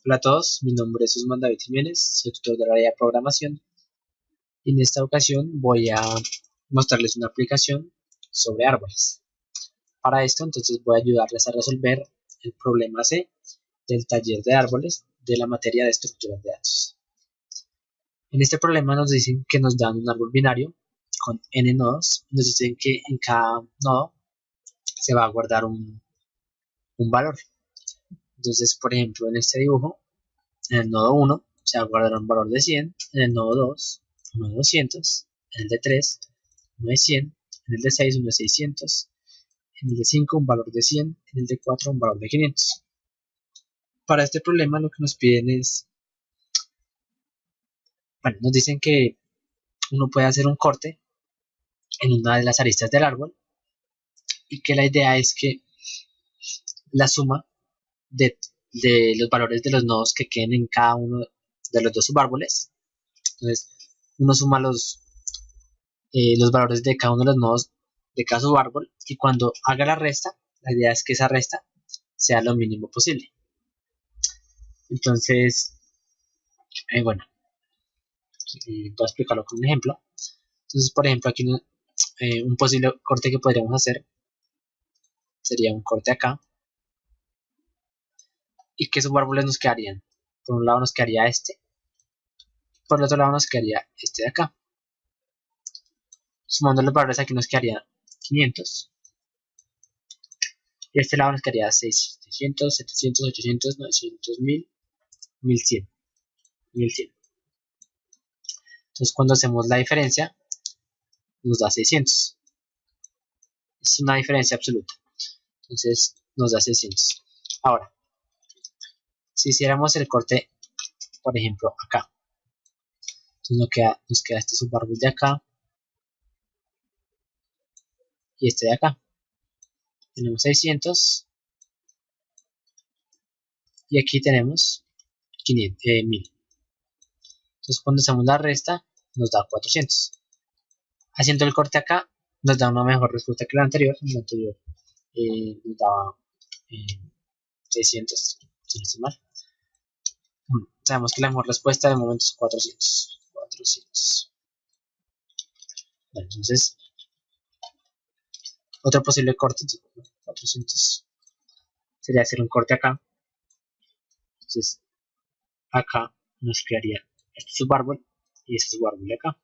Hola a todos, mi nombre es Usman David Jiménez, soy tutor del área de programación y en esta ocasión voy a mostrarles una aplicación sobre árboles. Para esto entonces voy a ayudarles a resolver el problema C del taller de árboles de la materia de estructuras de datos. En este problema nos dicen que nos dan un árbol binario con n nodos, nos dicen que en cada nodo se va a guardar un valor. Entonces, por ejemplo, en este dibujo, en el nodo 1 se va a guardar un valor de 100, en el nodo 2 uno de 200, en el de 3 uno de 100, en el de 6 uno de 600, en el de 5 un valor de 100, en el de 4 un valor de 500. Para este problema lo que nos piden es, bueno, nos dicen que uno puede hacer un corte en una de las aristas del árbol y que la idea es que la suma de los valores de los nodos que queden en cada uno de los dos subárboles. Entonces, uno suma los valores de cada uno de los nodos de cada subárbol y cuando haga la resta, la idea es que esa resta sea lo mínimo posible. Entonces, bueno, voy a explicarlo con un ejemplo. Entonces, por ejemplo, aquí un posible corte que podríamos hacer sería un corte acá. ¿Y qué subárboles nos quedarían? Por un lado nos quedaría este, por el otro lado nos quedaría este de acá. Sumando los valores aquí nos quedaría 500. Y este lado nos quedaría 600, 700, 800, 900, 1000, 1100. 1100. Entonces cuando hacemos la diferencia nos da 600. Es una diferencia absoluta. Entonces nos da 600. Ahora, si hiciéramos el corte, por ejemplo, acá. Entonces nos queda este subárbol de acá y este de acá. Tenemos 600 y aquí tenemos 1000. Entonces cuando hacemos la resta nos da 400. Haciendo el corte acá nos da una mejor respuesta que la anterior. La anterior nos daba 600, si no estoy mal. Sabemos que la mejor respuesta de momento es 400. Bueno, entonces, otro posible corte, 400, sería hacer un corte acá. Entonces, acá nos quedaría este subárbol y este subárbol de acá.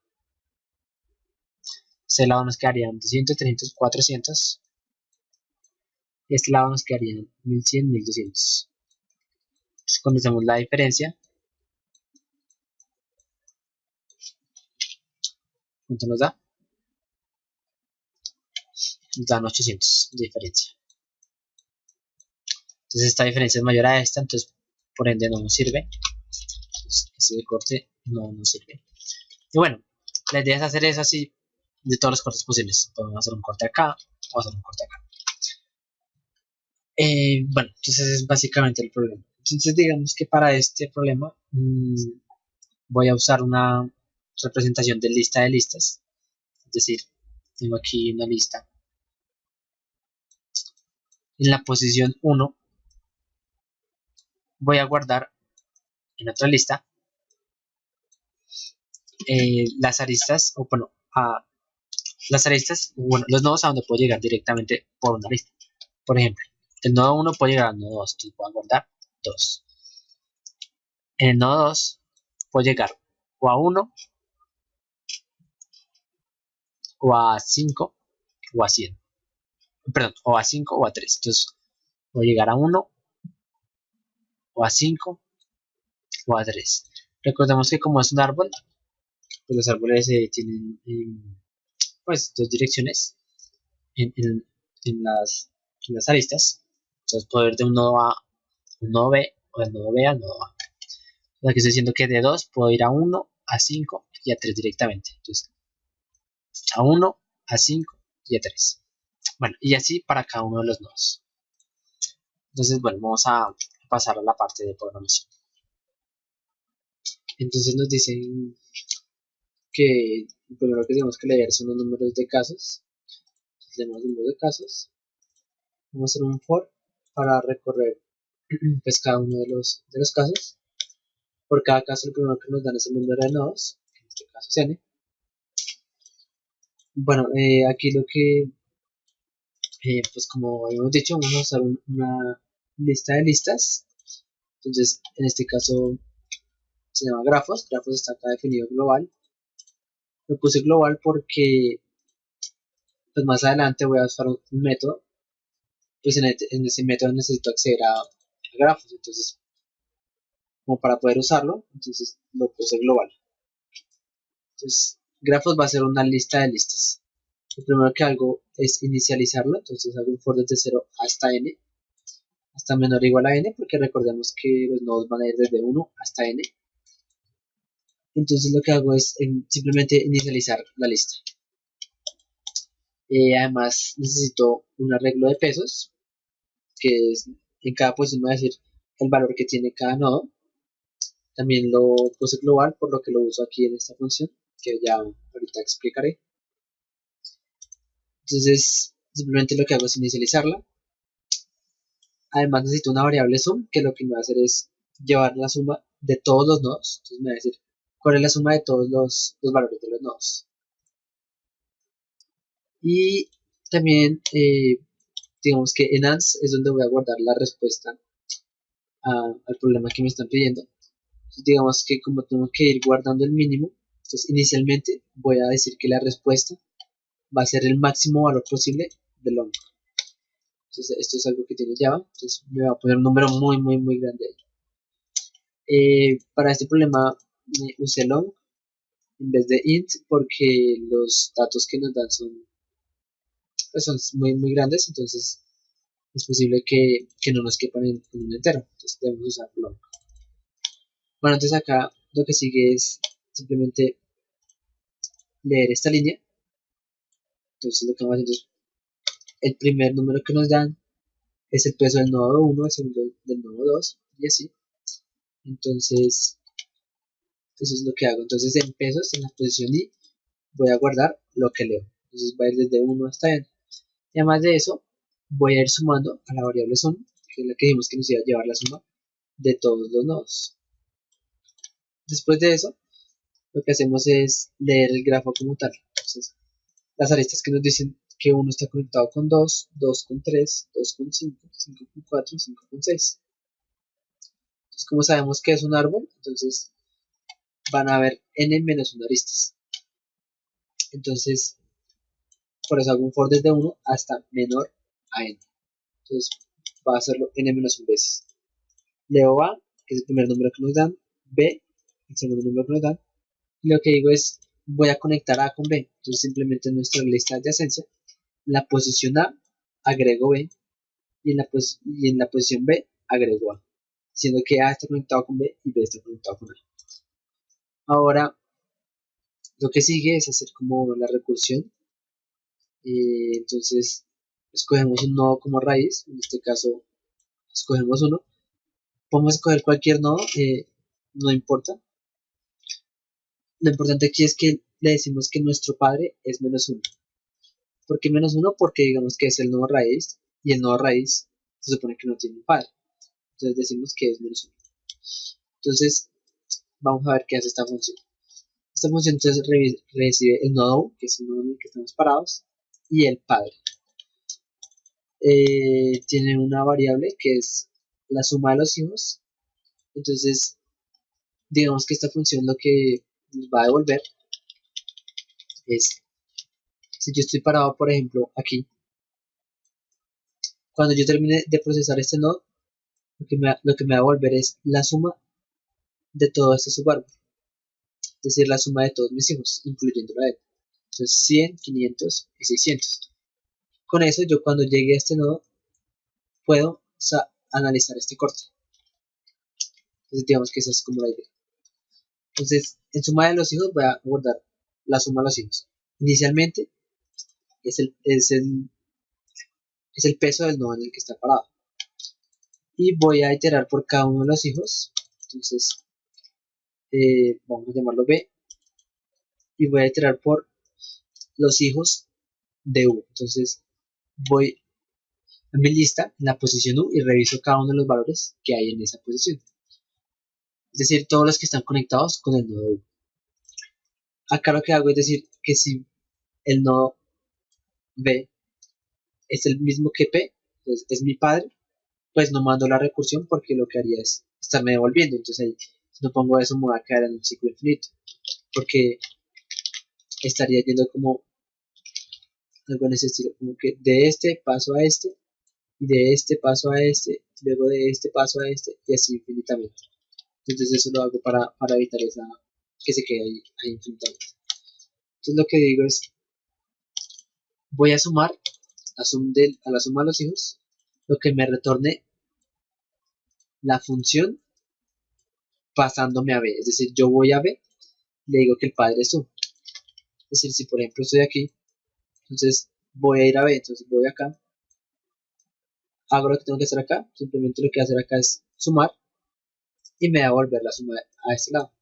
Este lado nos quedarían 200, 300, 400. Y este lado nos quedarían 1100, 1200. Entonces, cuando hacemos la diferencia, ¿cuánto nos da? Nos dan 800 de diferencia. Entonces esta diferencia es mayor a esta, entonces por ende no nos sirve. Entonces ese corte no nos sirve. Y bueno, la idea es hacer eso así de todos los cortes posibles. Podemos hacer un corte acá o hacer un corte acá. Bueno, entonces es básicamente el problema. Entonces digamos que para este problema voy a usar una representación de lista de listas. Es decir, tengo aquí una lista. En la posición 1 voy a guardar en otra lista las aristas, o bueno, las aristas, bueno, los nodos a donde puedo llegar directamente por una lista. Por ejemplo, el nodo 1 puede llegar al nodo 2, entonces voy a guardar 2. En el nodo 2 puedo llegar o a 1, o a 5, o a 100. Perdón, o a 5 o a 3. Entonces, voy a llegar a 1, o a 5, o a 3. Recordemos que como es un árbol, pues los árboles tienen pues dos direcciones en, en, en las aristas. Entonces puedo ir de un nodo A a un nodo B, o del nodo B al nodo A. Aquí estoy diciendo que de 2 puedo ir a 1, a 5 y a 3 directamente. Entonces, a 1, a 5 y a 3. Bueno, y así para cada uno de los nodos. Entonces, bueno, vamos a pasar a la parte de programación. Entonces nos dicen que lo primero que tenemos que leer son los números de casos. Leemos los números de casos. Vamos a hacer un for para recorrer pues cada uno de los casos. Por cada caso, lo primero que nos dan es el número de nodos, que en este caso es n. Bueno, aquí lo que, pues como habíamos dicho, vamos a usar una lista de listas. Entonces, en este caso se llama grafos. Grafos está acá definido global. Lo puse global porque pues más adelante voy a usar un método. Pues en ese método necesito acceder a grafos. Entonces, como para poder usarlo, entonces lo puse global. Entonces, grafos va a ser una lista de listas. Lo primero que hago es inicializarlo. Entonces hago un for desde 0 hasta n. Hasta menor o igual a n, porque recordemos que los nodos van a ir desde 1 hasta n. Entonces lo que hago es simplemente inicializar la lista. Además necesito un arreglo de pesos, que es en cada posición me va a decir el valor que tiene cada nodo. También lo puse global, por lo que lo uso aquí en esta función, que ya ahorita explicaré. Entonces simplemente lo que hago es inicializarla. Además necesito una variable sum, que lo que me va a hacer es llevar la suma de todos los nodos. Entonces me va a decir cuál es la suma de todos los valores de los nodos. Y también digamos que en ANS es donde voy a guardar la respuesta al problema que me están pidiendo. Entonces, digamos que como tengo que ir guardando el mínimo, entonces inicialmente voy a decir que la respuesta va a ser el máximo valor posible del long. Entonces esto es algo que tiene Java, entonces me va a poner un número muy grande ahí. Para este problema usé long en vez de int porque los datos que nos dan pues son muy grandes, entonces es posible que no nos quepan en un entero, entonces debemos usar long. Bueno, entonces acá lo que sigue es simplemente leer esta línea. Entonces lo que vamos haciendo es el primer número que nos dan es el peso del nodo 1, el segundo del nodo 2 y así. Entonces eso es lo que hago. Entonces en pesos, en la posición i, voy a guardar lo que leo. Entonces va a ir desde 1 hasta n. Y además de eso, voy a ir sumando a la variable sum, que es la que dijimos que nos iba a llevar la suma de todos los nodos. Después de eso, lo que hacemos es leer el grafo como tal. Entonces, las aristas que nos dicen que uno está conectado con 2, 2 con 3, 2 con 5, 5 con 4, 5 con 6. Entonces, como sabemos que es un árbol, entonces van a haber n menos 1 aristas. Entonces, por eso hago un for desde 1 hasta menor a n. Entonces, va a hacerlo n menos 1 veces. Leo A, que es el primer número que nos dan, B, el segundo número que nos dan, y lo que digo es, voy a conectar A con B. Entonces, simplemente en nuestra lista de adyacencia, en la posición A, agrego B, y en la posición B, agrego A, siendo que A está conectado con B y B está conectado con A. Ahora, lo que sigue es hacer como la recursión. Entonces, escogemos un nodo como raíz, en este caso, escogemos uno. Podemos escoger cualquier nodo, no importa. Lo importante aquí es que le decimos que nuestro padre es menos 1. ¿Por qué menos 1? Porque digamos que es el nodo raíz y el nodo raíz se supone que no tiene un padre. Entonces decimos que es menos 1. Entonces vamos a ver qué hace esta función. Esta función entonces recibe el nodo U, que es el nodo en el que estamos parados, y el padre. Tiene una variable que es la suma de los hijos. Entonces digamos que esta función lo que nos va a devolver es, si yo estoy parado por ejemplo aquí, cuando yo termine de procesar este nodo, lo que me va a devolver es la suma de todo este subárbol, es decir, la suma de todos mis hijos, incluyendo la de él. Entonces 100, 500 y 600. Con eso yo cuando llegue a este nodo puedo analizar este corte. Entonces digamos que esa es como la idea. Entonces en suma de los hijos voy a guardar la suma de los hijos. Inicialmente es el peso del nodo en el que está parado. Y voy a iterar por cada uno de los hijos. Entonces vamos a llamarlo B. Y voy a iterar por los hijos de U. Entonces voy a mi lista en la posición U y reviso cada uno de los valores que hay en esa posición. Es decir, todos los que están conectados con el nodo U. Acá lo que hago es decir que si el nodo B es el mismo que P, pues es mi padre, pues no mando la recursión porque lo que haría es estarme devolviendo. Entonces ahí, si no pongo eso, me voy a quedar en un ciclo infinito, porque estaría yendo como algo en ese estilo, como que de este paso a este, y de este paso a este, luego de este paso a este, y así infinitamente. Entonces eso lo hago para evitar esa que se quede ahí infinitamente. Entonces lo que digo es, voy a sumar a la suma de los hijos, lo que me retorne la función pasándome a B. Es decir, yo voy a B, le digo que el padre es U. Es decir, si por ejemplo estoy aquí, entonces voy a ir a B, entonces voy acá, hago lo que tengo que hacer acá, simplemente lo que voy a hacer acá es sumar y me va a volver la suma a este lado.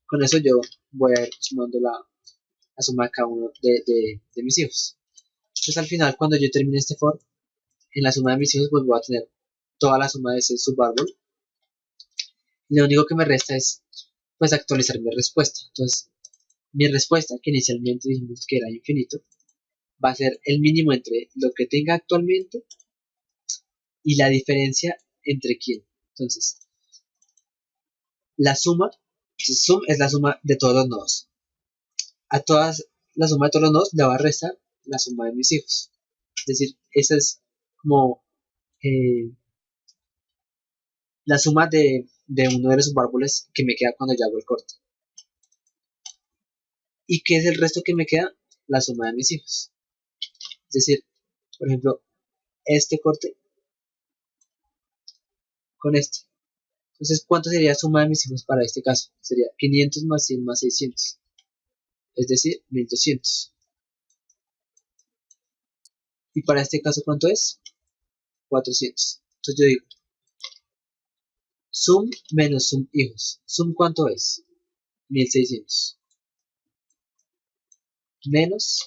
Con eso yo voy a ir sumando la suma de cada uno de mis hijos. Entonces al final, cuando yo termine este for, en la suma de mis hijos, pues voy a tener toda la suma de ese subárbol. Y lo único que me resta es pues actualizar mi respuesta. Entonces, mi respuesta, que inicialmente dijimos que era infinito, va a ser el mínimo entre lo que tenga actualmente y la diferencia entre quién. Entonces, la suma, sum es la suma de todos los nodos. A todas, la suma de todos los nodos le va a restar la suma de mis hijos. Es decir, esa es como la suma de uno de los subárboles que me queda cuando yo hago el corte. ¿Y qué es el resto que me queda? La suma de mis hijos. Es decir, por ejemplo, este corte con este. Entonces, ¿cuánto sería la suma de mis hijos para este caso? Sería 500 más 100 más 600. Es decir, 1200. Y para este caso, ¿cuánto es? 400. Entonces yo digo, sum menos sum hijos. ¿Sum cuánto es? 1600. Menos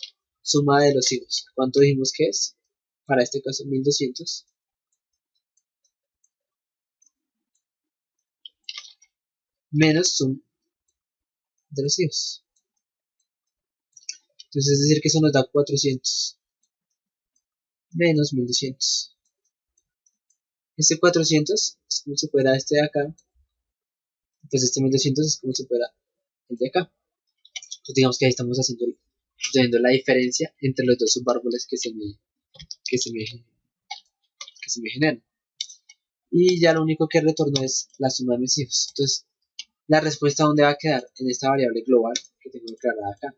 suma de los hijos. ¿Cuánto dijimos que es? Para este caso, 1200. Menos sum de los hijos. Entonces es decir que eso nos da 400 menos 1200. Este 400 es como si fuera este de acá. Pues este 1200 es como si fuera el de acá. Entonces digamos que ahí estamos haciendo la diferencia entre los dos subárboles que se me generan. Y ya lo único que retorno es la suma de mis hijos. Entonces la respuesta dónde va a quedar en esta variable global que tengo declarada acá.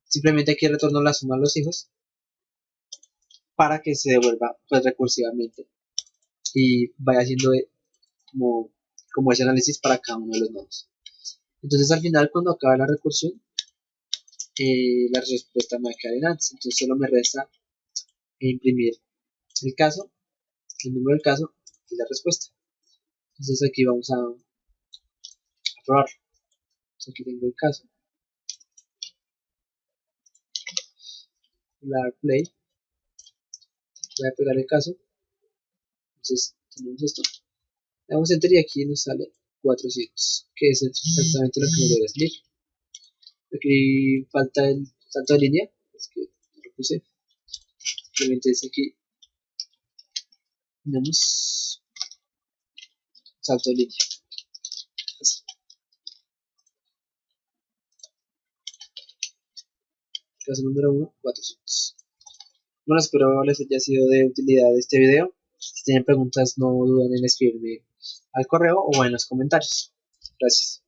Simplemente aquí retorno la suma de los hijos para que se devuelva pues recursivamente y vaya haciendo como ese análisis para cada uno de los nodos. Entonces al final cuando acabe la recursión la respuesta me va a quedar en ANSI. Entonces solo me resta imprimir el caso, el número del caso y la respuesta. Entonces aquí vamos a probarlo. Entonces aquí tengo el caso, la play, voy a pegar el caso. Entonces tenemos esto, le damos enter y aquí nos sale 400, que es exactamente lo que nos debe salir. Aquí falta el salto de línea, es que no lo puse. Simplemente es aquí, tenemos salto de línea. Así. Caso número 1, 400. Bueno, espero les haya sido de utilidad este video. Si tienen preguntas, no duden en escribirme al correo o en los comentarios. Gracias.